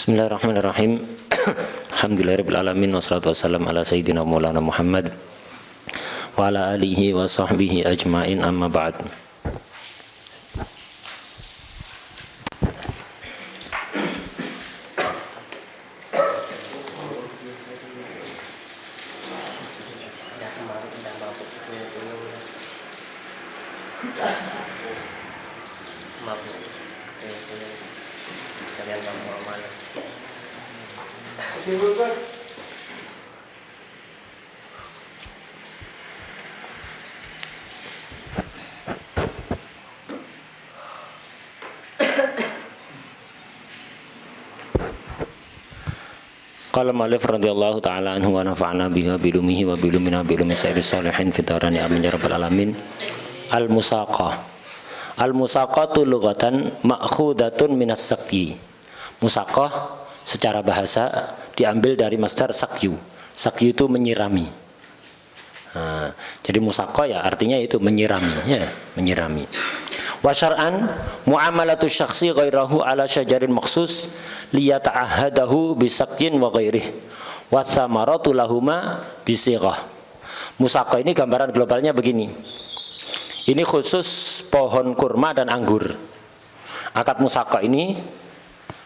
Bismillahirrahmanirrahim. Alhamdulillahirabbil alamin wassalatu wassalamu ala sayyidina Maulana Muhammad wa ala alihi wa sahbihi ajmain, amma ba'd. Qala ma'alif radhiyallahu ta'ala anhu wa nafa'na biha bilumihi wa bilumina bilumi sayyidis salihin fitarani amin ya rabbal alamin. Al-musaqah. Al-musaqatu lughatan ma'khudatun minas saqyi. Musaqah secara bahasa diambil dari masdar saqyu. Saqyu itu menyirami. Jadi musaqah ya artinya itu menyirami, ya, menyirami. Wa syar'an muamalatu syakhsi ghairahu ala syajarin makhsus liyata'ahadahu bisaqyin wa ghairih wa thamaratu lahuma bisighah. Musaqah ini gambaran globalnya begini. Ini khusus pohon kurma dan anggur. Akad musaqah ini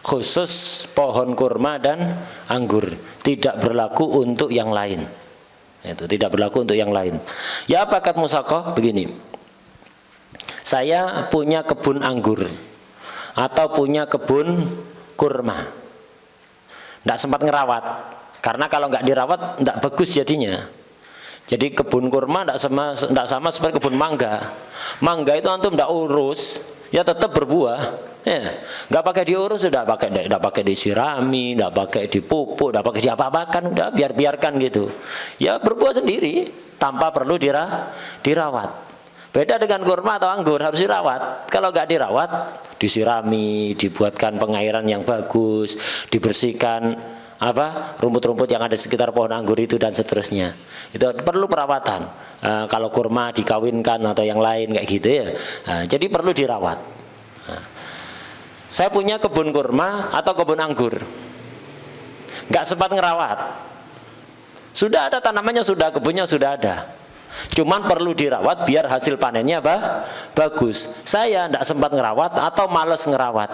khusus pohon kurma dan anggur, tidak berlaku untuk yang lain. Itu tidak berlaku untuk yang lain. Ya, apa akad musaqah? Begini. Saya punya kebun anggur atau punya kebun kurma, tidak sempat ngerawat, karena kalau nggak dirawat tidak bagus jadinya. Jadi kebun kurma tidak sama seperti kebun mangga. Mangga itu antum tidak urus, ya tetap berbuah. Ya, nggak pakai diurus, sudah pakai disirami, tidak pakai dipupuk, tidak pakai diapa-apakan, udah biarkan gitu. Ya berbuah sendiri tanpa perlu dirawat. Beda dengan kurma atau anggur, harus dirawat. Kalau nggak dirawat, disirami, dibuatkan pengairan yang bagus, dibersihkan rumput-rumput yang ada di sekitar pohon anggur itu dan seterusnya. Itu perlu perawatan. Kalau kurma dikawinkan atau yang lain kayak gitu ya. Jadi perlu dirawat. Saya punya kebun kurma atau kebun anggur, nggak sempat ngerawat. Sudah ada tanamannya, sudah kebunnya sudah ada. Cuman perlu dirawat biar hasil panennya bagus. Saya tidak sempat ngerawat atau males ngerawat.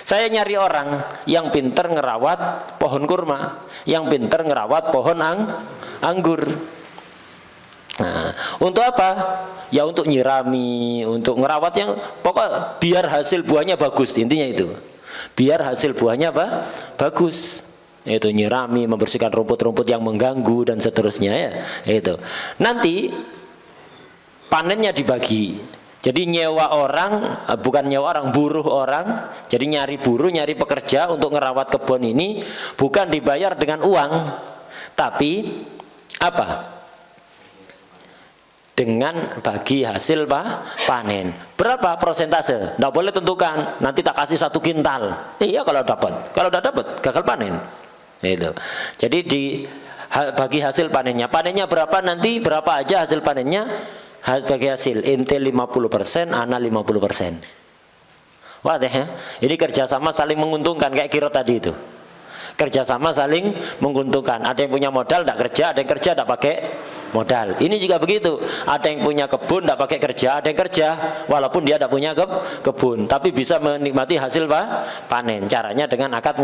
Saya nyari orang yang pinter ngerawat pohon kurma, yang pinter ngerawat pohon anggur. Untuk apa? Ya untuk nyirami, untuk ngerawat yang pokok biar hasil buahnya bagus, intinya itu. Biar hasil buahnya bagus. Itu nyirami, membersihkan rumput-rumput yang mengganggu dan seterusnya ya. Itu. Nanti panennya dibagi. Jadi nyewa orang, bukan nyewa orang, buruh orang. Jadi nyari buruh, nyari pekerja untuk ngerawat kebun ini bukan dibayar dengan uang, tapi apa? Dengan bagi hasil panen. Berapa persentase? Tidak boleh tentukan. Nanti tak kasih 1 kintal. Iya kalau dapat. Kalau tidak dapat gagal panen. Itu. Jadi bagi hasil panennya. Panennya berapa nanti? Berapa aja hasil panennya? Bagi hasil. Inti 50%, ana 50%. Wadah ya? Ini kerjasama saling menguntungkan kayak Kiro tadi itu. Kerjasama saling menguntungkan. Ada yang punya modal tidak kerja, ada yang kerja tidak pakai modal. Ini juga begitu. Ada yang punya kebun tidak pakai kerja, ada yang kerja walaupun dia tidak punya kebun, tapi bisa menikmati hasil panen. Caranya dengan akad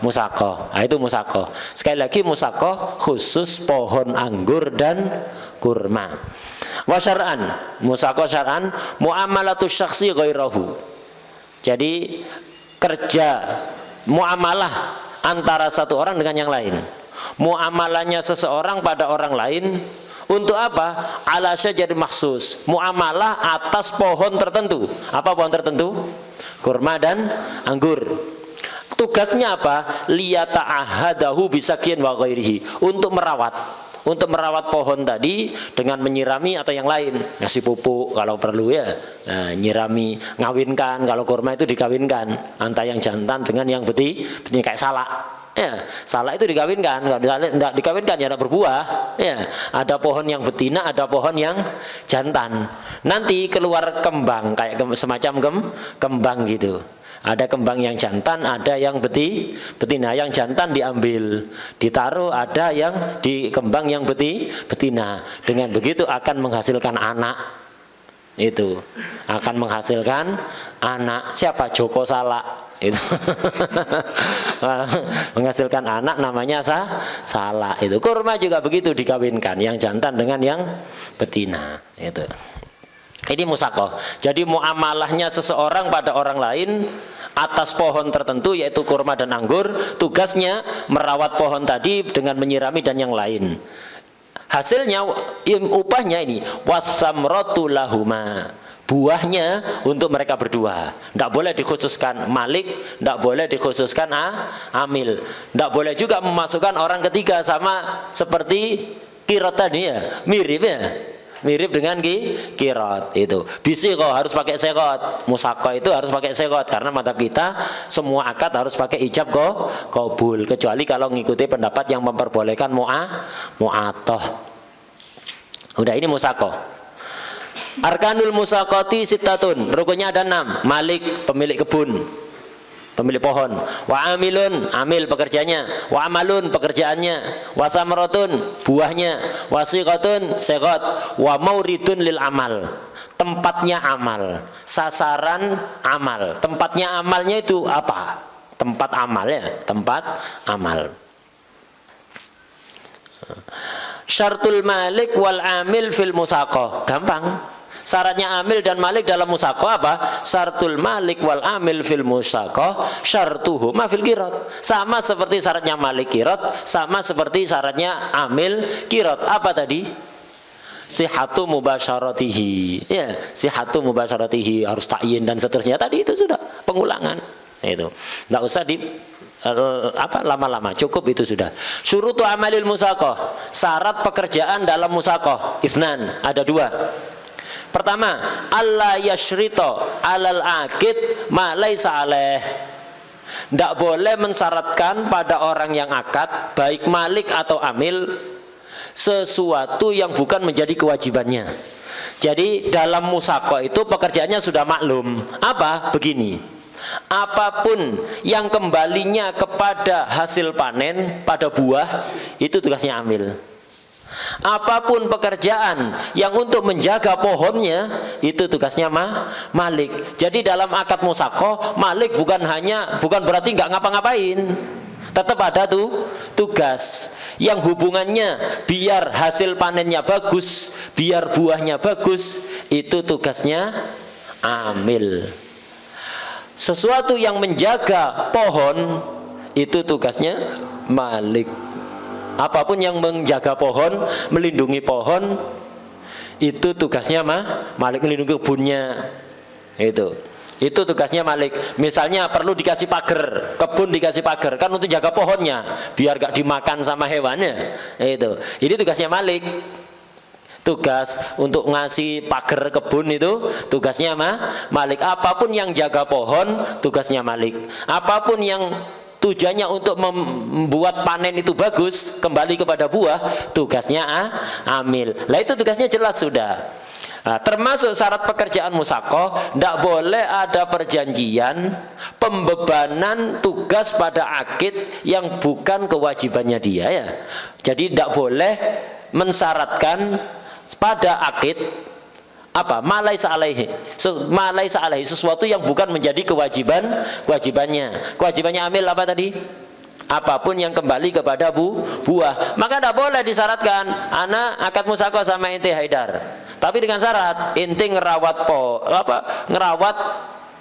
musaqah. Itu musaqah. Sekali lagi musaqah khusus pohon anggur dan kurma. Wa syar'an, musaqah syar'an muamalatu syakhsi ghairahu. Jadi kerja muamalah antara satu orang dengan yang lain. Muamalahnya seseorang pada orang lain untuk apa? Ala syajarin makhsus. Muamalah atas pohon tertentu. Apa pohon tertentu? Kurma dan anggur. Tugasnya apa? Liyata'ahadahu bisaqyin wa ghairihi. Untuk merawat pohon tadi dengan menyirami atau yang lain, ngasih pupuk kalau perlu ya, nyirami, ngawinkan kalau kurma itu dikawinkan antara yang jantan dengan yang betina kayak salak. Ya, salak itu dikawinkan, kalau tidak dikawinkan ya tidak berbuah. Ya, ada pohon yang betina, ada pohon yang jantan. Nanti keluar kembang kayak semacam kembang gitu. Ada kembang yang jantan, ada yang betina. Yang jantan diambil, ditaruh, ada yang di kembang yang betina. Dengan begitu akan menghasilkan anak. Itu akan menghasilkan anak. Siapa? Joko Salak. Itu menghasilkan anak namanya Salak. Itu kurma juga begitu dikawinkan, yang jantan dengan yang betina. Itu. Ini musaqah. Jadi muamalahnya seseorang pada orang lain atas pohon tertentu, yaitu kurma dan anggur, tugasnya merawat pohon tadi dengan menyirami dan yang lain. Hasilnya, upahnya ini wasamratu lahuma, buahnya untuk mereka berdua. Tidak boleh dikhususkan malik, tidak boleh dikhususkan amil, tidak boleh juga memasukkan orang ketiga, sama seperti kirot tadi ya, mirip ya. Mirip dengan kirot itu. Bisi kok harus pakai sekot. Musaqah itu harus pakai sekot karena mata kita semua akad harus pakai ijab qabul, kecuali kalau mengikuti pendapat yang memperbolehkan mu'atoh. Udah, ini musaqah. Arkanul musaqati sittatun, rukunnya ada 6. Malik, pemilik kebun, pemilik pohon. Wa amilun, amil pekerjanya. Wa amalun, pekerjaannya. Wa samratun, buahnya. Wa siqatun, siqat. Wa mauridun lil amal, tempatnya amal, sasaran amal. Tempatnya amalnya itu apa? Tempat amal ya, tempat amal. Syartul malik wal amil fil musaqah, gampang. Syaratnya amil dan malik dalam musaqah apa? Syartul malik wal amil fil musaqah syartuhuma fil qirat. Sama seperti syaratnya malik qirat, sama seperti syaratnya amil qirat. Apa tadi? Sihatu mubasyaratihi. Ya, sihatu mubasyaratihi, harus ta'yin dan seterusnya. Tadi itu sudah pengulangan. Itu. Enggak usah di lama-lama, cukup itu sudah. Syurutu amalil musaqah, syarat pekerjaan dalam musaqah. Itsnan, ada 2. Pertama, Allah yasyrito alal akid ma laisa alaih. Tidak boleh mensyaratkan pada orang yang akad, baik malik atau amil, sesuatu yang bukan menjadi kewajibannya. Jadi dalam musaqah itu pekerjaannya sudah maklum. Apa? Begini, apapun yang kembalinya kepada hasil panen, pada buah, itu tugasnya amil. Apapun pekerjaan yang untuk menjaga pohonnya, itu tugasnya malik. Jadi dalam akad musaqah, malik bukan berarti nggak ngapa-ngapain. Tetap ada tuh tugas yang hubungannya biar hasil panennya bagus, biar buahnya bagus, itu tugasnya amil. Sesuatu yang menjaga pohon, itu tugasnya malik. Apapun yang menjaga pohon, melindungi pohon, itu tugasnya malik, melindungi kebunnya. Itu tugasnya malik. Misalnya perlu dikasih pagar, kebun dikasih pagar, kan untuk jaga pohonnya, biar gak dimakan sama hewannya. Ini tugasnya malik. Tugas untuk ngasih pagar kebun itu tugasnya malik. Apapun yang jaga pohon, tugasnya malik. Apapun yang tujuannya untuk membuat panen itu bagus, kembali kepada buah, tugasnya amil. Lah itu tugasnya jelas sudah. Nah, termasuk syarat pekerjaan musaqah, tidak boleh ada perjanjian pembebanan tugas pada akid yang bukan kewajibannya dia ya. Jadi tidak boleh mensyaratkan pada akid apa? Malaisa alaihi, sesuatu yang bukan menjadi kewajibannya. Kewajibannya amil apa tadi? Apapun yang kembali kepada buah. Maka tidak boleh disyaratkan ana akad musaqah sama inti haidar, tapi dengan syarat inti ngerawat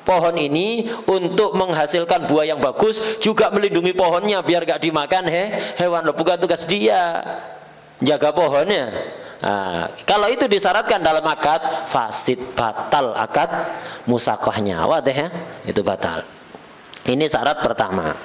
pohon ini untuk menghasilkan buah yang bagus, juga melindungi pohonnya biar gak dimakan hewan. Bukan tugas dia jaga pohonnya. Nah, kalau itu disyaratkan dalam akad, fasid, batal akad musaqahnya. Wadah ya? Itu batal. Ini syarat pertama.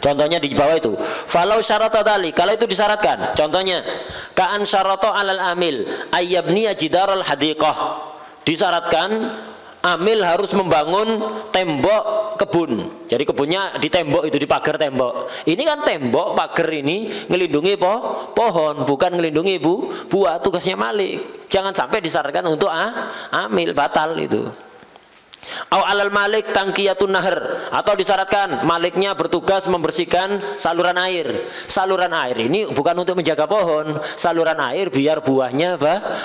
Contohnya di bawah itu. Falau syarata tali, kalau itu disyaratkan. Contohnya, ka'an syarata alal amil ayyabniya jidaral hadiqah. Disyaratkan amil harus membangun tembok kebun. Jadi kebunnya di tembok itu, di pagar tembok. Ini kan tembok pagar ini ngelindungi pohon, bukan ngelindungi buah. Tugasnya malik. Jangan sampai disyaratkan untuk amil, batal itu. Au alal malik tangkiyatun nahar, atau disyaratkan maliknya bertugas membersihkan saluran air. Saluran air ini bukan untuk menjaga pohon, saluran air biar buahnya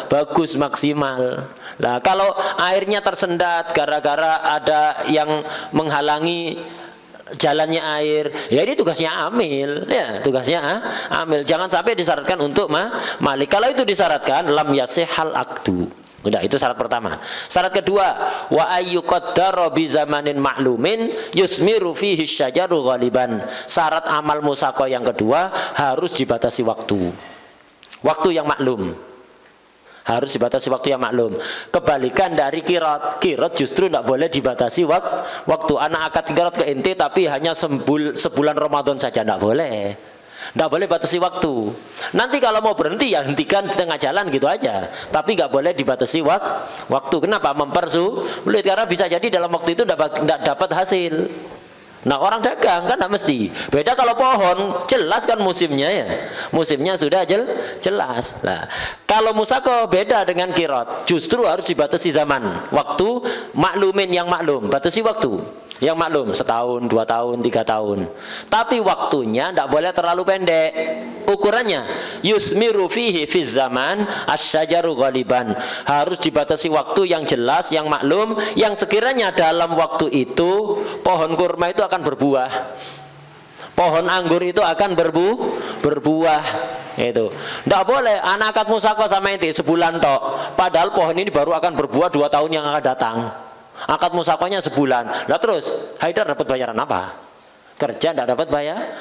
bagus maksimal. Nah, kalau airnya tersendat gara-gara ada yang menghalangi jalannya air, ya ini tugasnya amil, ya tugasnya amil. Jangan sampai disyaratkan untuk malik. Kalau itu disyaratkan lam yasihal akdu. Udah, itu syarat pertama. Syarat kedua, wa ayyuqaddara bi zamanin ma'lumin yusmiru fihi syajaru ghaliban. Syarat amal musaqah yang kedua harus dibatasi waktu. Waktu yang maklum. Harus dibatasi waktu yang maklum. Kebalikan dari kirat. Kirat justru tidak boleh dibatasi waktu. Anak akad kirat ke inti tapi hanya sebulan Ramadan saja, tidak boleh. Nggak boleh batasi waktu. Nanti kalau mau berhenti ya hentikan di tengah jalan gitu aja. Tapi nggak boleh dibatasi waktu. Kenapa? Mempersulit, karena bisa jadi dalam waktu itu nggak dapat hasil. Nah, orang dagang kan nggak mesti. Beda kalau pohon, jelas kan musimnya ya. Musimnya sudah jelas. Nah, kalau musaqah beda dengan kirot. Justru harus dibatasi zaman. Waktu maklumin yang maklum. Batasi waktu yang maklum, setahun, 2 tahun, 3 tahun. Tapi waktunya tidak boleh terlalu pendek. Ukurannya yusmiru fihi fiz zaman asyajaru ghaliban. Harus dibatasi waktu yang jelas, yang maklum, yang sekiranya dalam waktu itu pohon kurma itu akan berbuah. Pohon anggur itu akan berbuah. Itu. Tidak boleh anak akad musaqah sama inti sebulan tok. Padahal pohon ini baru akan berbuah 2 tahun yang akan datang. Akad musaqahnya sebulan. Lah terus Haidar dapat bayaran apa? Kerja tidak dapat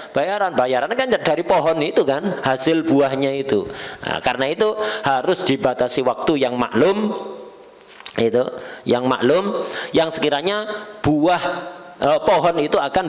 bayaran. Bayaran kan dari pohon itu kan, hasil buahnya itu. Nah, karena itu harus dibatasi waktu yang maklum. Itu yang maklum, yang sekiranya buah pohon itu akan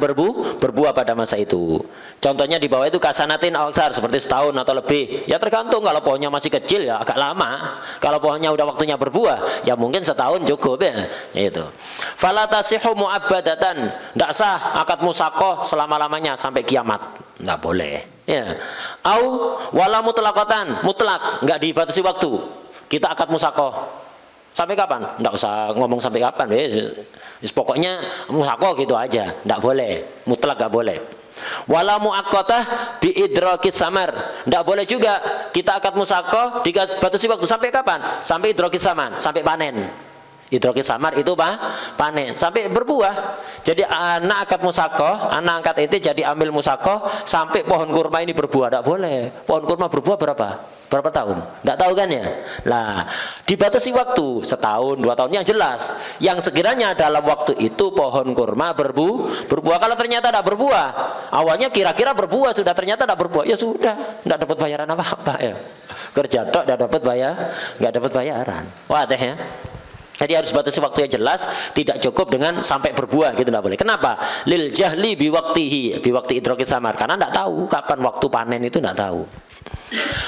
berbuah pada masa itu. Contohnya di bawah itu kasanatin aksar, seperti setahun atau lebih. Ya tergantung, kalau pohonnya masih kecil ya agak lama. Kalau pohonnya udah waktunya berbuah, ya mungkin setahun cukup ya. Itu. Fala tasihu mu'abbadatan. Tidak sah akad musaqah selama-lamanya sampai kiamat. Tidak boleh. Ya. Au wala mutlaqatan, mutlak, enggak dibatasi waktu. Kita akad musaqah. Sampai kapan? Tidak usah ngomong sampai kapan. Pokoknya musaqah gitu aja. Tidak boleh. Mutlak enggak boleh. Wala muaqqatah bi idrakis samar. Tidak boleh juga kita akad musaqah dibatasi waktu sampai kapan? Sampai idrakis samar, sampai panen. Idrakis samar itu panen, sampai berbuah. Jadi anak akad musaqah, anak angkat itu jadi amil musaqah sampai pohon kurma ini berbuah. Tidak boleh. Pohon kurma berbuah berapa tahun? Tidak tahu kan ya? Lah, dibatasi waktu setahun, 2 tahun yang jelas. Yang sekiranya dalam waktu itu pohon kurma berbuah. Kalau ternyata tidak berbuah, awalnya kira-kira berbuah, sudah ternyata tidak berbuah, ya sudah, tidak dapat bayaran apa-apa ya. Kerja tok tidak dapat nggak dapat bayaran. Wah deh ya. Jadi harus batasi waktu yang jelas, tidak cukup dengan sampai berbuah gitu, tidak boleh. Kenapa? Lil jahli biwakti idrakis samar, karena tidak tahu kapan waktu panen itu, tidak tahu.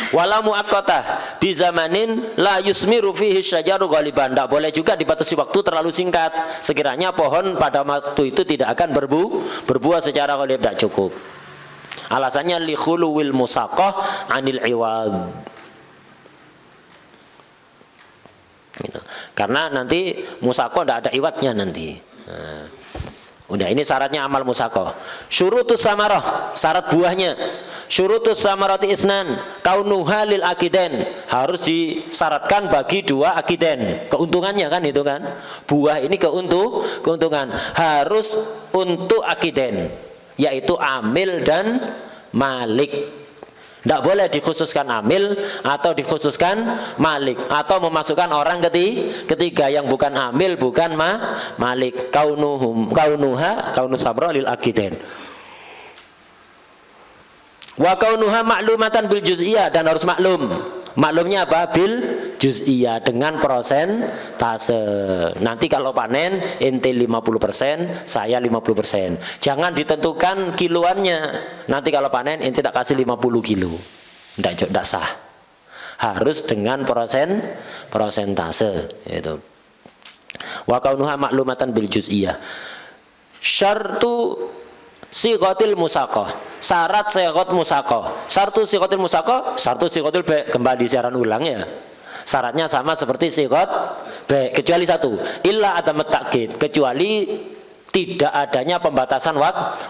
Wala muaqqatah bi zamanin la yusmiru fihi syajaru ghaliban. Tidak boleh juga dibatasi waktu terlalu singkat. Sekiranya pohon pada waktu itu tidak akan berbuah secara ghalib, tidak cukup. Alasannya li khuluwil musaqah anil iwad. Gitu. Karena nanti musaqah tidak ada iwatnya nanti. Nah, udah, ini syaratnya amal musaqah. Syurutus samarah, syarat buahnya. Syurutus samarati isnan kaunuha lil akiden, harus disyaratkan bagi 2 akiden. Keuntungannya kan itu kan. Buah ini keuntungan harus untuk akiden, yaitu amil dan malik. Tidak boleh dikhususkan amil atau dikhususkan malik, atau memasukkan orang ketiga yang bukan amil, bukan malik. Kaunu sabra lil akiden. Wa kaunuha ma'lumatan bil juz'iyah, dan harus maklum. Maklumnya apa? Bil juz'iyah, dengan prosentase. Nanti kalau panen ente 50%, saya 50%. Jangan ditentukan kiloannya. Nanti kalau panen ente tak kasih 50 kilo. Tidak sah. Harus dengan prosentase itu. Wa kaunuha ma'lumatan bil juz'iyah. Syartu siqatil musaqah, syarat siqat musaqah. Syartu siqatil musaqah, syartu siqatil kembali siaran ulang ya. Syaratnya sama seperti siqat Baik, kecuali satu, illa adamat takkid, kecuali tidak adanya pembatasan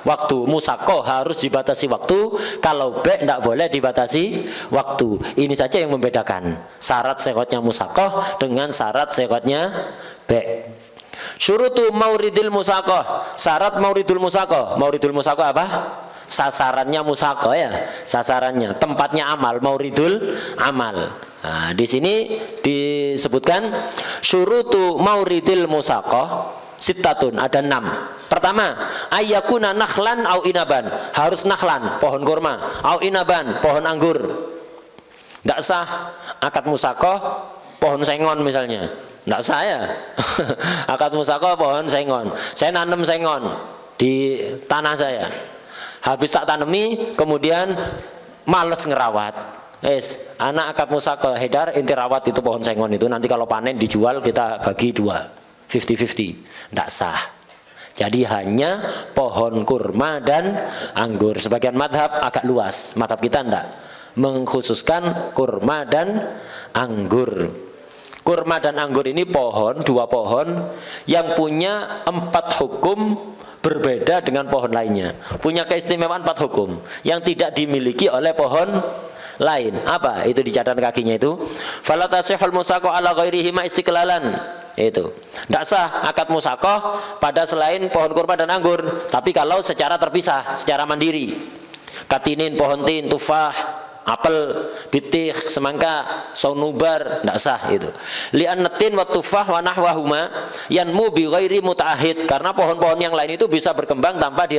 waktu. Musakoh harus dibatasi waktu, kalau be tidak boleh dibatasi waktu. Ini saja yang membedakan syarat sehotnya musakoh dengan syarat sehotnya be. Syurutu mauridil musakoh, syarat mauridul musakoh. Mauridul musakoh apa? Sasarannya musakoh ya, sasarannya, tempatnya amal, mauridul amal. Nah, di sini disebutkan syurutu mauridil musakoh sitatun, ada 6. Pertama, ayyakuna nakhlan au inaban, harus nakhlan, pohon kurma, au inaban, pohon anggur. Tidak sah akad musakoh pohon sengon misalnya, tidak sah ya. Akad musakoh pohon sengon, saya nanam sengon di tanah saya, habis tak tanami kemudian males ngerawat. Anak akad musakoh, Haidar inti rawat itu pohon sengon itu, nanti kalau panen dijual kita bagi 2, 50-50. Tidak sah. Jadi hanya pohon kurma dan anggur. Sebagian madhab agak luas, madhab kita tidak mengkhususkan kurma dan anggur. Kurma dan anggur ini pohon, 2 pohon yang punya 4 hukum berbeda dengan pohon lainnya. Punya keistimewaan 4 hukum yang tidak dimiliki oleh pohon lain. Apa itu di catatan kakinya itu? Fala tasihul musaqah ala ghairihi ma istiqlalan. Itu tidak sah akad musakoh pada selain pohon kurma dan anggur, tapi kalau secara terpisah, secara mandiri. Katinin, pohon tin, tufah, apel, bitih, semangka, saunubar, tidak sah itu. Li'annatin wa tufah wa nahwahuma yanmu bi ghairi muta'ahid, karena pohon-pohon yang lain itu bisa berkembang tanpa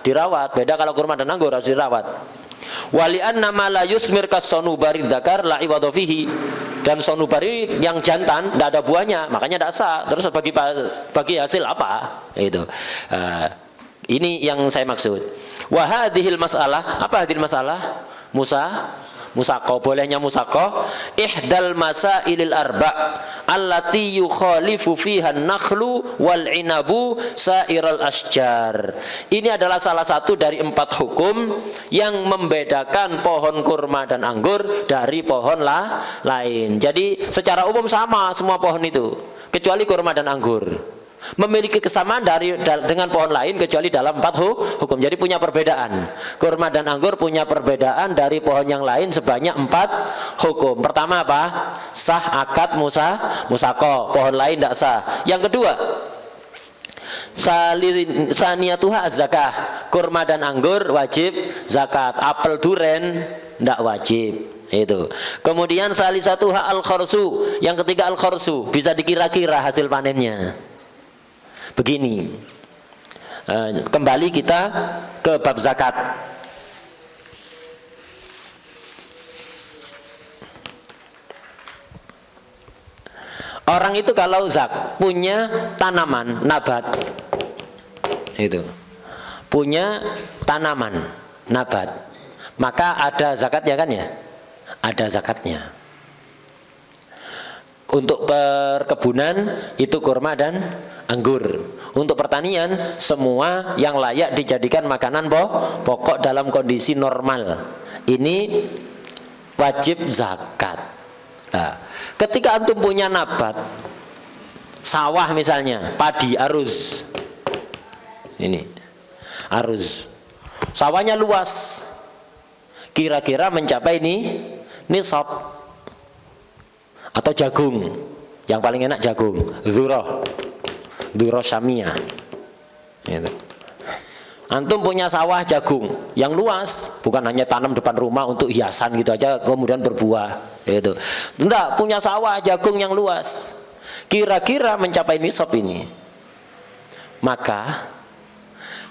dirawat. Beda kalau kurma dan anggur harus dirawat. Wali'an nama la yusmir kas sonubari dzakar la iwadha fihi, dan sonubari yang jantan tidak ada buahnya, makanya tidak sah. Terus bagi hasil apa? Itu. Ini yang saya maksud. Wa hadhil masalah, apa hadhil masalah? Musaqah, bolehnya musaqah ihdal masailil arba allati yukhalifu fiha an-nakhlu wal inabu sairal asjar. Ini adalah salah satu dari 4 hukum yang membedakan pohon kurma dan anggur dari pohon lain. Jadi secara umum sama semua pohon itu, kecuali kurma dan anggur memiliki kesamaan dengan pohon lain kecuali dalam 4 hukum. Jadi punya perbedaan. Kurma dan anggur punya perbedaan dari pohon yang lain sebanyak 4 hukum. Pertama apa? Sah akad musaqah, pohon lain tidak sah. Yang kedua, saniyatuha az-zakah, kurma dan anggur wajib zakat, apel duren tidak wajib. Itu. Kemudian salisatuha al-kharsu, yang ketiga al-kharsu, bisa dikira-kira hasil panennya. Begini, kembali kita ke bab zakat. Orang itu kalau punya tanaman nabat, itu punya tanaman nabat, maka ada zakatnya kan ya? Ada zakatnya. Untuk perkebunan itu kurma dan anggur. Untuk pertanian semua yang layak dijadikan makanan pokok dalam kondisi normal, ini wajib zakat. Nah, ketika antum punya nabat sawah misalnya, padi aruz, ini aruz, sawahnya luas, kira-kira mencapai ini nisab. Atau jagung, yang paling enak jagung, dzurah syamiyah. Gitu. Antum punya sawah jagung yang luas, bukan hanya tanam depan rumah untuk hiasan gitu aja kemudian berbuah. Gitu. Enggak, punya sawah jagung yang luas, kira-kira mencapai nisab ini. Maka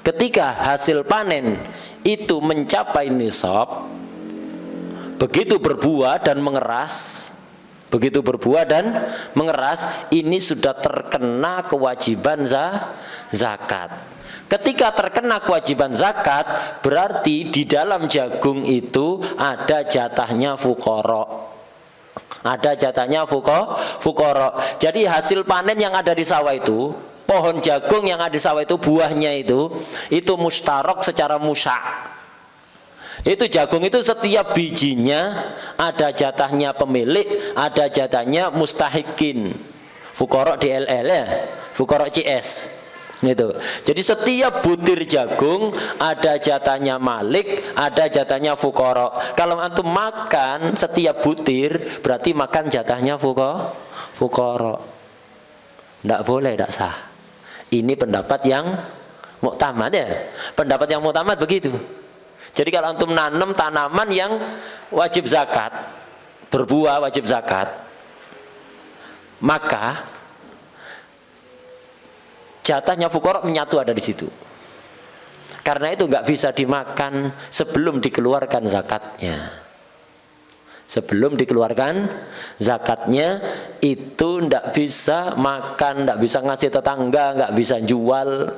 ketika hasil panen itu mencapai nisab, begitu berbuah dan mengeras, ini sudah terkena kewajiban zakat. Ketika terkena kewajiban zakat, berarti di dalam jagung itu ada jatahnya fuqara. Ada jatahnya fuqara. Jadi hasil panen yang ada di sawah itu, pohon jagung yang ada di sawah itu, buahnya itu mustarok secara musya'. Itu jagung itu setiap bijinya ada jatahnya pemilik, ada jatahnya mustahikin. Fuqara DLL ya, Fuqara CS. Gitu. Jadi setiap butir jagung ada jatahnya Malik, ada jatahnya fuqara. Kalau antum makan setiap butir berarti makan jatahnya fuqara. Tidak boleh, tidak sah. Ini pendapat yang muktamad ya. Pendapat yang muktamad begitu. Jadi kalau antum nanam tanaman yang wajib zakat, berbuah wajib zakat, maka jatahnya fuqara menyatu ada di situ. Karena itu nggak bisa dimakan sebelum dikeluarkan zakatnya. Sebelum dikeluarkan zakatnya itu nggak bisa makan, nggak bisa ngasih tetangga, nggak bisa jual.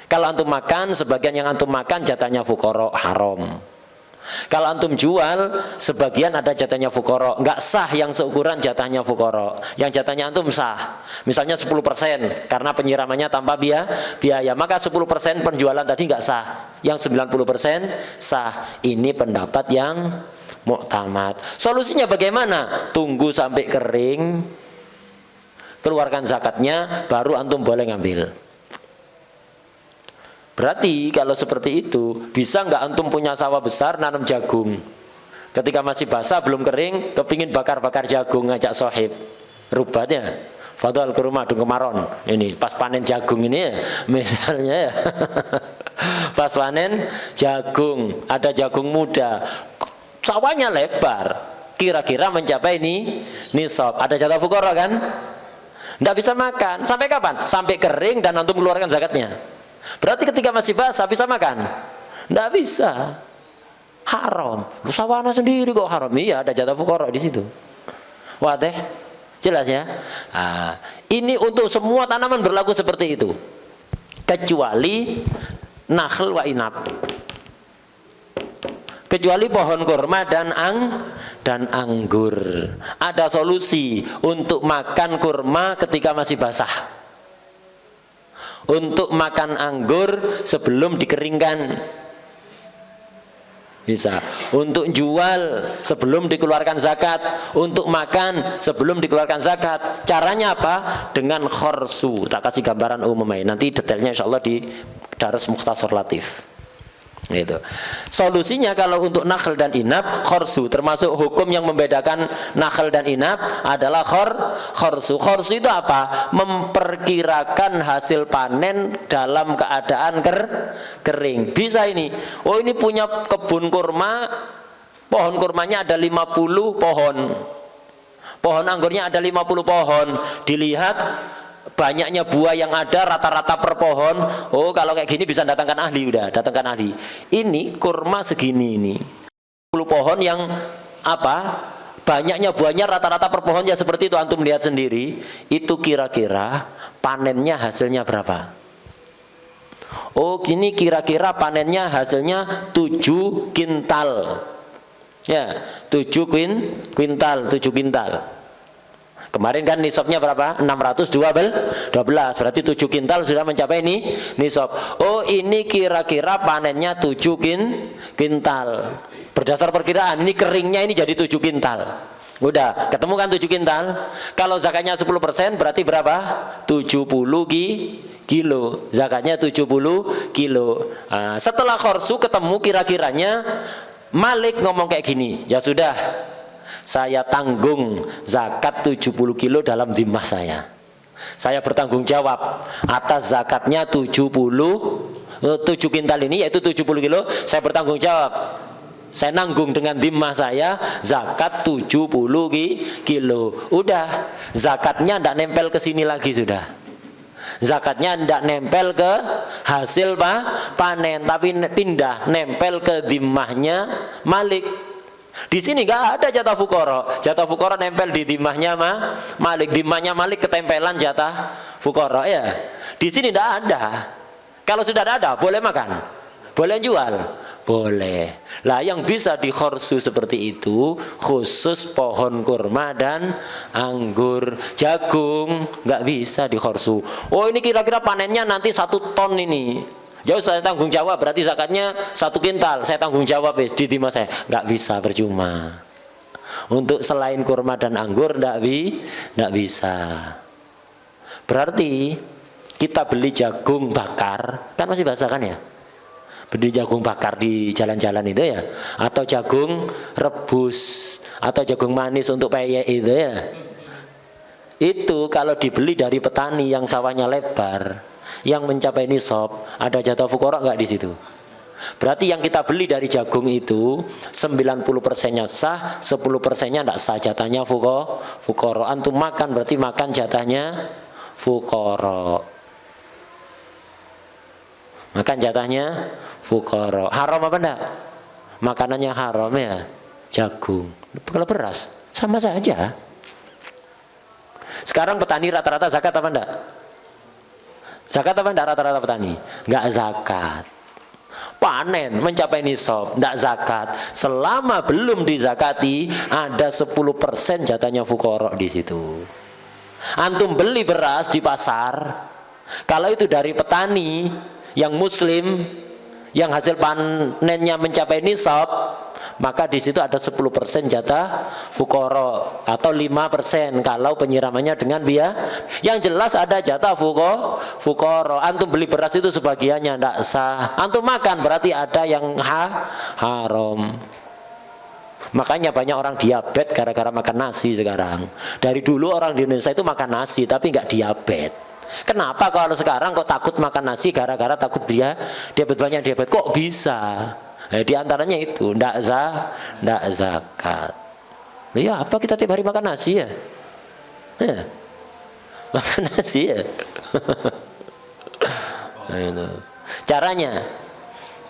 Kalau antum makan, sebagian yang antum makan jatahnya fuqara haram. Kalau antum jual, sebagian ada jatahnya fuqara, nggak sah yang seukuran jatahnya fuqara. Yang jatahnya antum sah. Misalnya 10% karena penyiramannya tanpa biaya, maka 10% penjualan tadi nggak sah. Yang 90% sah. Ini pendapat yang muktamad. Solusinya bagaimana? Tunggu sampai kering, keluarkan zakatnya, baru antum boleh ngambil. Berarti kalau seperti itu, bisa nggak antum punya sawah besar nanam jagung, ketika masih basah belum kering, kepingin bakar-bakar jagung, ngajak sohib, rubatnya, fadhal ke rumah dung kemaron, ini pas panen jagung ini ya, misalnya ya, pas panen jagung, ada jagung muda, sawahnya lebar, kira-kira mencapai ini nisab, ada jatah fuqara kan? Nggak bisa makan, sampai kapan? Sampai kering dan antum keluarkan zakatnya. Berarti ketika masih basah bisa makan? Nggak bisa, haram. Lu sawana sendiri kok haram? Iya, ada jatah fuqara di situ. Wadah, jelas ya. Nah, ini untuk semua tanaman berlaku seperti itu, kecuali nakhl wa inab, kecuali pohon kurma dan anggur. Ada solusi untuk makan kurma ketika masih basah, untuk makan anggur sebelum dikeringkan bisa, untuk jual sebelum dikeluarkan zakat, untuk makan sebelum dikeluarkan zakat. Caranya apa? Dengan khorsu. Tak kasih gambaran umumnya, nanti detailnya insya Allah di Darus Mukhtasar Latif. Gitu. Solusinya kalau untuk nakhl dan inab, khorsu, termasuk hukum yang membedakan nakhl dan inab adalah khorsu. Khorsu itu apa? Memperkirakan hasil panen dalam keadaan kering. Bisa ini, oh ini punya kebun kurma, pohon kurmanya ada 50 pohon, pohon anggurnya ada 50 pohon, dilihat banyaknya buah yang ada rata-rata per pohon. Oh kalau kayak gini bisa datangkan ahli, udah datangkan ahli. Ini kurma segini ini 10 pohon yang apa? Banyaknya buahnya rata-rata per pohon ya seperti itu, antum lihat sendiri. Itu kira-kira panennya hasilnya berapa? Oh gini kira-kira panennya hasilnya 7 kintal. Ya, 7 kuintal, 7 kintal. Kemarin kan nisabnya berapa? 612, berarti 7 kintal sudah mencapai ini nisab. Oh ini kira-kira panennya 7 kintal. Berdasar perkiraan ini keringnya ini jadi 7 kintal. Udah ketemu kan 7 kintal. Kalau zakatnya 10% berarti berapa? 70 kilo. Zakatnya 70 kilo. Nah, setelah khorsu ketemu kira-kiranya, Malik ngomong kayak gini, ya sudah, saya tanggung zakat 70 kilo dalam dhimmah saya. Saya bertanggung jawab atas zakatnya 7 kintal ini, yaitu 70 kilo. Saya bertanggung jawab. Saya nanggung dengan dhimmah saya zakat 70 kilo. Udah, zakatnya ndak nempel ke sini lagi sudah. Zakatnya ndak nempel ke hasil panen, tapi pindah nempel ke dhimmahnya Malik. Di sini nggak ada jatah fuqara. Jatah fuqara nempel di dhimmahnya Malik. Dhimmahnya Malik ketempelan jatah fuqara ya. Di sini nggak ada. Kalau sudah ada, boleh makan, boleh jual, boleh. Lah yang bisa di khorsu seperti itu khusus pohon kurma dan anggur. Jagung nggak bisa di khorsu. Oh ini kira-kira panennya nanti 1 ton ini. Jauh saya tanggung jawab, berarti zakatnya 1 kintal. Saya tanggung jawab di dhimmah saya. Nggak bisa, percuma. Untuk selain kurma dan anggur nggak bisa. Berarti kita beli jagung bakar, kan masih basah kan ya? Beli jagung bakar di jalan-jalan itu ya, atau jagung rebus, atau jagung manis untuk peyek itu ya. Itu kalau dibeli dari petani yang sawahnya lebar, yang mencapai nisab, ada jatah fuqara nggak di situ? Berarti yang kita beli dari jagung itu 90%-nya sah, 10%-nya tidak sah, jatahnya fuqara. Antum makan berarti makan jatahnya fuqara. Makan jatahnya fuqara. Haram apa enggak? Makanannya haram ya, jagung. Kalau beras sama saja. Sekarang petani rata-rata zakat apa enggak? Zakat apa enggak rata-rata petani? Enggak zakat. Panen mencapai nisab, enggak zakat. Selama belum dizakati, ada 10% jatahnya fuqara di situ. Antum beli beras di pasar, kalau itu dari petani yang muslim, yang hasil panennya mencapai nisab, maka di situ ada 10% jatah fuqara atau 5% kalau penyiramannya dengan biaya. Yang jelas ada jatah fuqara. Antum beli beras itu sebagiannya tidak sah. Antum makan berarti ada yang haram. Makanya banyak orang diabetes gara-gara makan nasi sekarang. Dari dulu orang di Indonesia itu makan nasi tapi nggak diabetes. Kenapa kalau sekarang kok takut makan nasi gara-gara takut diabetes, banyak diabetes? Kok bisa? Di antaranya itu ndak zakat. Ya apa kita tiap hari makan nasi ya? Makan nasi ya. Itu. Caranya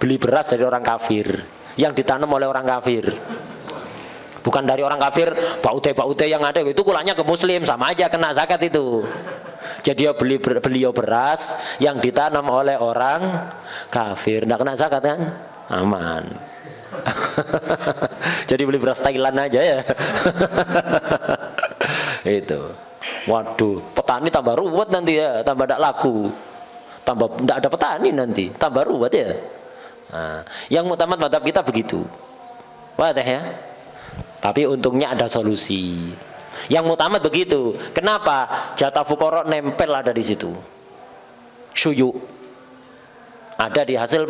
beli beras dari orang kafir yang ditanam oleh orang kafir. Bukan dari orang kafir, baute yang ada itu kulanya ke muslim, sama aja kena zakat itu. Jadi beliau beras yang ditanam oleh orang kafir, tidak kena zakat kan? Aman. Jadi beli beras Thailand aja ya. Itu. Waduh, petani tambah ruwet nanti ya, tambah tidak laku, tambah tidak ada petani nanti, tambah ruwet ya. Nah, yang mutamat madhab kita begitu. Wadah ya. Tapi untungnya ada solusi. Yang mutamat begitu. Kenapa? Jatah fuqara nempel ada di situ. Syuyu. Ada di hasil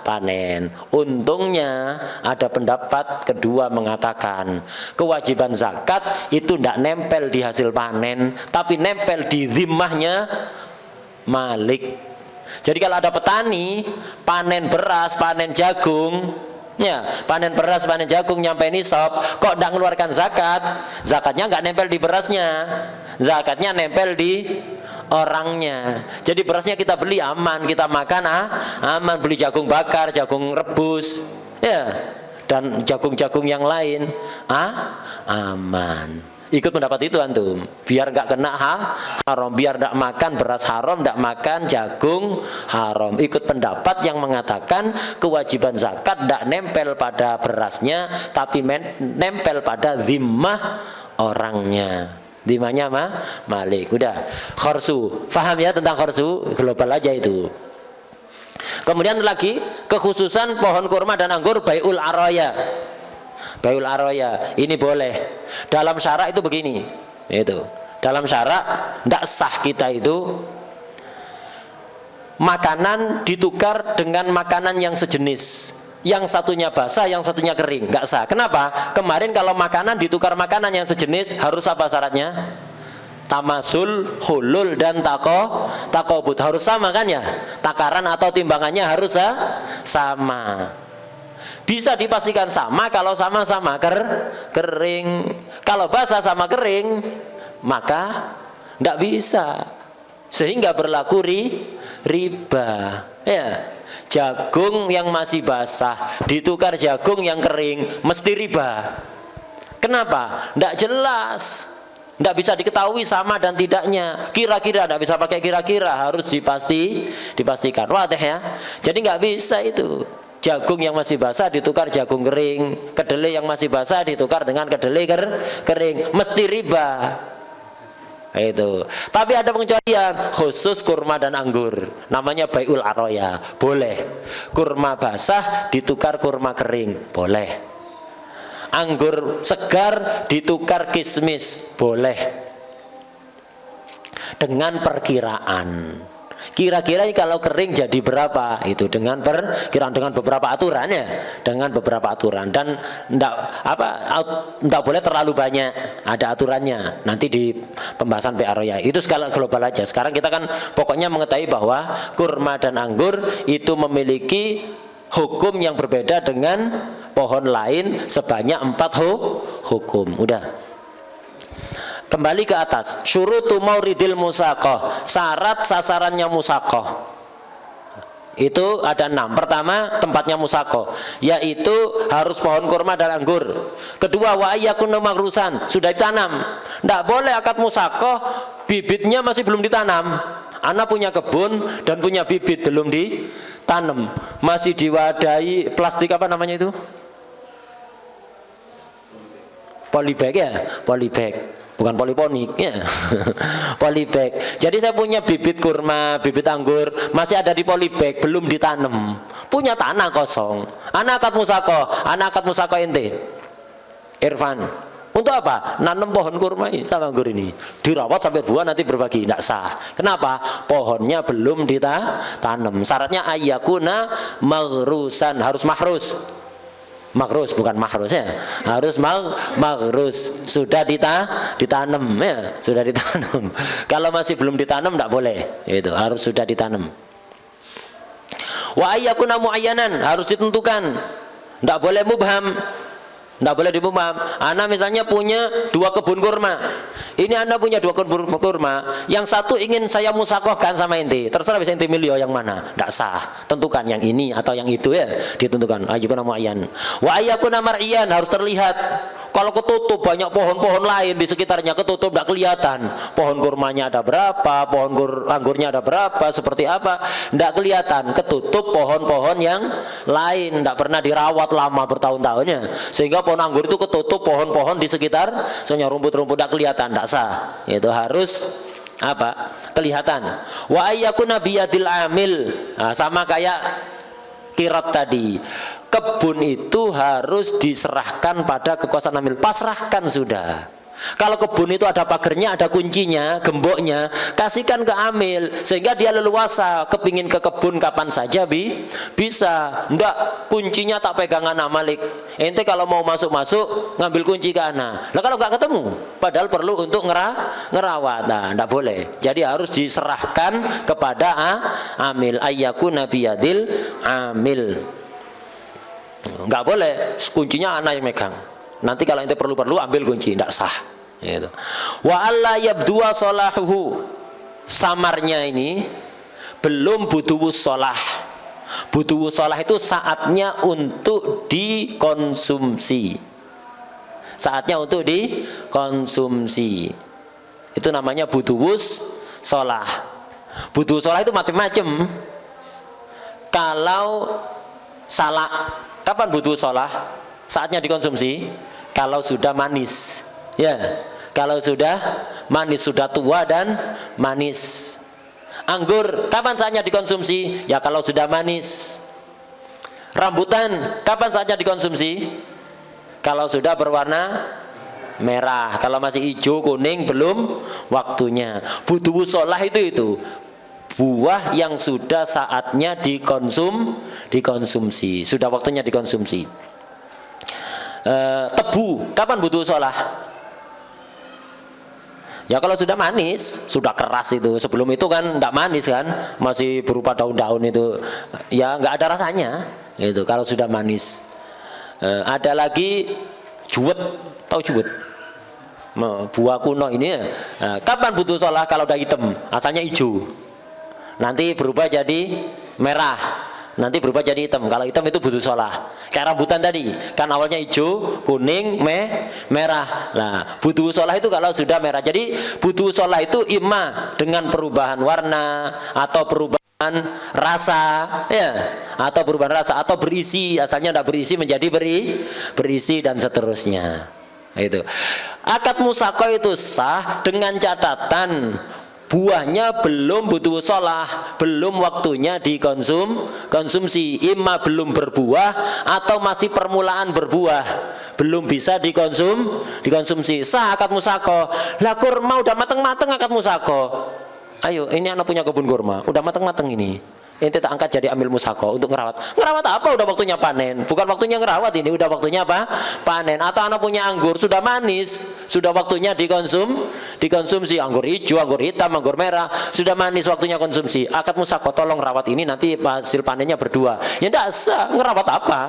panen. Untungnya ada pendapat kedua mengatakan kewajiban zakat itu tidak nempel di hasil panen, tapi nempel di zimmahnya Malik. Jadi kalau ada petani panen beras, panen jagung, ya, panen beras, panen jagung nyampe nisab, kok tidak mengeluarkan zakat? Zakatnya nggak nempel di berasnya, zakatnya nempel di orangnya. Jadi berasnya kita beli aman, kita makan aman. Beli jagung bakar, jagung rebus, ya, dan jagung-jagung yang lain aman. Ikut pendapat itu antum, biar nggak kena haram, biar tidak makan beras haram, tidak makan jagung haram. Ikut pendapat yang mengatakan kewajiban zakat tidak nempel pada berasnya, tapi nempel pada zimmah orangnya. Dimanya Malik. Udah, khorsu, paham ya tentang khorsu, global aja itu. Kemudian lagi kekhususan pohon kurma dan anggur bai'ul araya. Bai'ul araya ini boleh. Dalam syarak itu begini, itu. Dalam syarak tidak sah kita itu makanan ditukar dengan makanan yang sejenis. Yang satunya basah, yang satunya kering, nggak sah. Kenapa? Kemarin kalau makanan ditukar makanan yang sejenis harus apa syaratnya? Tamasul, hulul dan takobut harus sama kan ya? Takaran atau timbangannya harus sama. Bisa dipastikan sama kalau sama-sama kering. Kalau basah sama kering, maka nggak bisa. Sehingga berlaku riba. Ya. Jagung yang masih basah ditukar jagung yang kering mesti riba. Kenapa? Tidak jelas, tidak bisa diketahui sama dan tidaknya. Kira-kira tidak bisa pakai kira-kira, harus dipastikan. Wadah ya. Jadi nggak bisa itu. Jagung yang masih basah ditukar jagung kering, kedelai yang masih basah ditukar dengan kedelai kering, mesti riba. Itu. Tapi ada pengecualian khusus kurma dan anggur, namanya bai'ul araya, boleh. Kurma basah ditukar kurma kering, boleh. Anggur segar ditukar kismis, boleh. dengan perkiraan. Kira-kira kalau kering jadi berapa itu dengan perkiraan, dengan beberapa aturan ya, dengan beberapa aturan, dan enggak boleh terlalu banyak, ada aturannya nanti di pembahasan PA Roya itu skala global aja. Sekarang kita kan pokoknya mengetahui bahwa kurma dan anggur itu memiliki hukum yang berbeda dengan pohon lain sebanyak 4 hukum. Udah. Kembali ke atas, syurutu mauridil musaqah, syarat sasarannya musaqah. Itu ada 6. Pertama, tempatnya musaqah, yaitu harus pohon kurma dan anggur. Kedua, wa ayyakunu maghrusan, sudah ditanam. Tidak boleh akad musaqah bibitnya masih belum ditanam. Anak punya kebun dan punya bibit belum ditanam, masih diwadahi plastik apa namanya itu? Polybag ya, polybag. Bukan poliponik ya. Polybag. Jadi saya punya bibit kurma, bibit anggur masih ada di polybag, belum ditanam. Punya tanah kosong. Anak akad musaqah ente. Irfan. Untuk apa? Nanam pohon kurma ini sama anggur ini. Dirawat sampai buah nanti berbagi, tidak sah. Kenapa? Pohonnya belum ditanam. Syaratnya ayyakuna maghrusan, harus mahrus. Magrus bukan mahrus ya, harus magrus, sudah ditanam ya, sudah ditanam. Kalau masih belum ditanam tidak boleh, itu harus sudah ditanam. Wa ayyakuna muayyanan, harus ditentukan, tidak boleh mubham, tidak boleh dimubham. Ana misalnya punya 2 kebun kurma, ini Anda punya 2 kebun kurma, yang satu ingin saya musakohkan sama ente, terserah bisa ente milih yang mana, tidak sah. Tentukan yang ini atau yang itu ya, ditentukan. Ayyakuna muayyan. Wa ayyakuna mar'iyan, harus terlihat. Kalau ketutup banyak pohon-pohon lain di sekitarnya, ketutup tidak kelihatan. Pohon kurmanya ada berapa, pohon anggurnya ada berapa, seperti apa, tidak kelihatan. Ketutup pohon-pohon yang lain, tidak pernah dirawat lama bertahun-tahunnya, sehingga pohon anggur itu ketutup pohon-pohon di sekitar, soalnya rumput-rumput tidak kelihatan, tidak sah. Itu harus apa? Kelihatan. Wa ayyakuna biyadil amil, nah, sama kayak kirot tadi. Kebun itu harus diserahkan pada kekuasaan amil, pasrahkan sudah. Kalau kebun itu ada pagernya, ada kuncinya, gemboknya, kasihkan ke amil sehingga dia leluasa, kepingin ke kebun kapan saja bisa. Ndak, kuncinya tak pegangan Malik. Ente kalau mau masuk ngambil kunci ke ana. Lah kalau nggak ketemu, padahal perlu untuk ngerawat. Nah, ndak boleh. Jadi harus diserahkan kepada amil. Ayyakuna biyadil amil. Nggak boleh kuncinya anak yang megang. Nanti kalau ente perlu ambil kunci, tidak sah. Gitu. Wa alla yabdua solahuhu, samarnya ini belum butuh solah. Butuh solah itu saatnya untuk dikonsumsi. Saatnya untuk dikonsumsi. Itu namanya butuh solah. Butuh solah itu macam-macam. Kalau salak, kapan butuh sholah? Saatnya dikonsumsi kalau sudah manis ya, kalau sudah manis, sudah tua dan manis. Anggur kapan saatnya dikonsumsi? Ya kalau sudah manis. Rambutan kapan saatnya dikonsumsi? Kalau sudah berwarna merah. Kalau masih hijau kuning belum waktunya. Butuh sholah itu buah yang sudah saatnya dikonsumsi, sudah waktunya dikonsumsi. Tebu kapan butuh sholah? Ya kalau sudah manis, sudah keras itu. Sebelum itu kan tidak manis kan, masih berupa daun-daun itu, ya nggak ada rasanya. Itu kalau sudah manis. Ada lagi juwet, tahu juwet? Buah kuno ini ya. Kapan butuh sholah? Kalau udah hitam, asalnya hijau. Nanti berubah jadi merah, nanti berubah jadi hitam. Kalau hitam itu butuh sholah. Kayak rambutan tadi, kan awalnya hijau, kuning, merah. Nah, butuh sholah itu kalau sudah merah. Jadi butuh sholah itu imma dengan perubahan warna atau perubahan rasa, ya, atau perubahan rasa atau berisi. Asalnya tidak berisi menjadi berisi dan seterusnya. Itu. Akad musaqah itu sah dengan catatan buahnya belum butuh sholah, belum waktunya dikonsumsi, imma belum berbuah atau masih permulaan berbuah, belum bisa dikonsumsi, sah akad musaqah. Lah kurma udah mateng-mateng akad musaqah, Ayo, ini anak punya kebun kurma, udah mateng-mateng ini. Ente tak angkat jadi ambil musako untuk ngerawat. Ngerawat apa? Udah waktunya panen. Bukan waktunya ngerawat ini, udah waktunya apa? Panen. Atau anak punya anggur, sudah manis, sudah waktunya dikonsumsi. Anggur hijau, anggur hitam, anggur merah, sudah manis waktunya konsumsi. Akad musako, tolong rawat ini, nanti hasil panennya berdua. Ya enggak usah, ngerawat apa?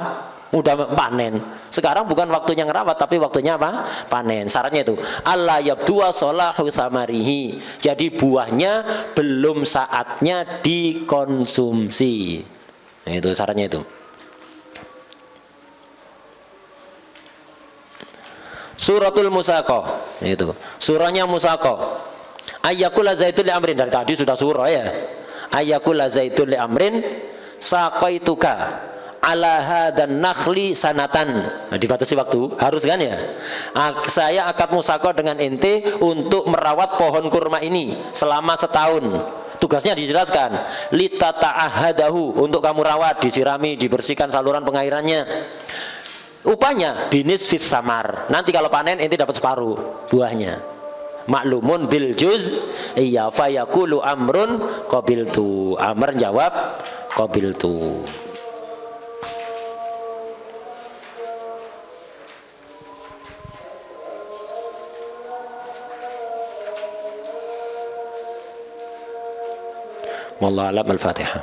Udah panen. Sekarang bukan waktunya ngerawat, tapi waktunya apa? Panen. Syaratnya itu Allah yabdua solahu thamarihi. Jadi buahnya belum saatnya dikonsumsi. Nah, itu syaratnya itu. Suratul Musaqah. Itu. Surahnya Musaqah. Ayyakul zaitun li amrin, dari tadi sudah surah ya. Ayyakul zaitun li amrin saqaituka ala hadan nakhli sanatan. Nah, dibatasi waktu, harus kan ya? Saya akad musaqah dengan ente untuk merawat pohon kurma ini selama setahun. Tugasnya dijelaskan, litata'ahadahu, untuk kamu rawat, disirami, dibersihkan saluran pengairannya. Upahnya binis fis samar. Nanti kalau panen ente dapat separuh buahnya. Maklumun bil juz iya fayaqulu amrun qabiltu. Amr jawab qabiltu. Wallahu a'lam. Al-Fatihah.